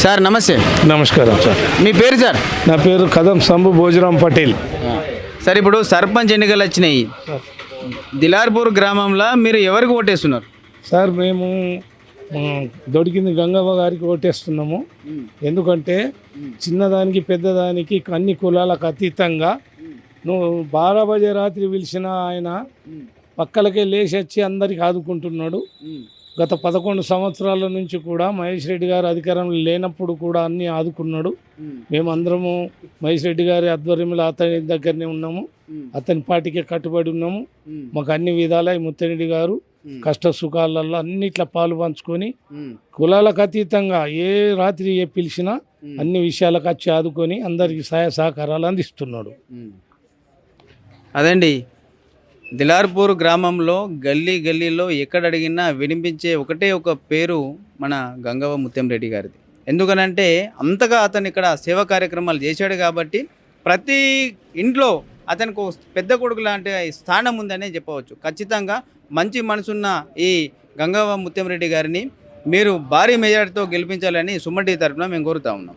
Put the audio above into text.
Sir నమస్తే. నమస్కారం sir. మీ పేరు సార్? నా పేరు కదం సంభు భోజరాం పటేల్. సార్ ఇప్పుడు సర్పంచ్ ఎన్నికలు వచ్చినాయి. దిలార్పూర్ గ్రామంలో మీరు ఎవరికి ఓటేస్తున్నారు? సార్ మేము దొడికింది గంగవ్వ గారికి ఓటేస్తున్నాము. ఎందుకంటే చిన్నదానికి పెద్దదానికి అన్ని కులాలకు అతీతంగా నువ్వు 12 బజే రాత్రి పిలిచిన ఆయన పక్కలకే లేచి వచ్చి అందరికి ఆదుకుంటున్నాడు. గత 11 సంవత్సరాల నుంచి కూడా మహేష్ రెడ్డి గారు అధికారంలో లేనప్పుడు కూడా అన్నీ ఆదుకున్నాడు. మేమందరము మహేష్ రెడ్డి గారి ఆధ్వర్యంలో అతని దగ్గరనే ఉన్నాము, అతని పార్టీకే కట్టుబడి ఉన్నాము. మాకు అన్ని విధాల ఈ ముత్తరెడ్డి గారు కష్ట సుఖాలలో అన్నిట్లా పాలు పంచుకొని కులాలకు అతీతంగా ఏ రాత్రి ఏ పిలిచినా అన్ని విషయాలకు వచ్చి ఆదుకొని అందరికి సహాయ సహకారాలు అందిస్తున్నాడు. అదండి, దిలార్పూర్ గ్రామంలో గల్లీ గల్లీలో ఎక్కడ అడిగినా వినిపించే ఒకటే ఒక పేరు మన గంగవ్వ ముత్యంరెడ్డి గారిది. ఎందుకనంటే అంతగా అతను ఇక్కడ సేవా కార్యక్రమాలు చేశాడు కాబట్టి ప్రతి ఇంట్లో అతనికి పెద్ద కొడుకు లాంటి స్థానం ఉందనే చెప్పవచ్చు. ఖచ్చితంగా మంచి మనసున్న ఈ గంగవ్వ ముత్యంరెడ్డి గారిని మీరు భారీ మెజార్టీతో గెలిపించాలని సుమన్ టీవీ తరఫున మేము కోరుతా ఉన్నాం.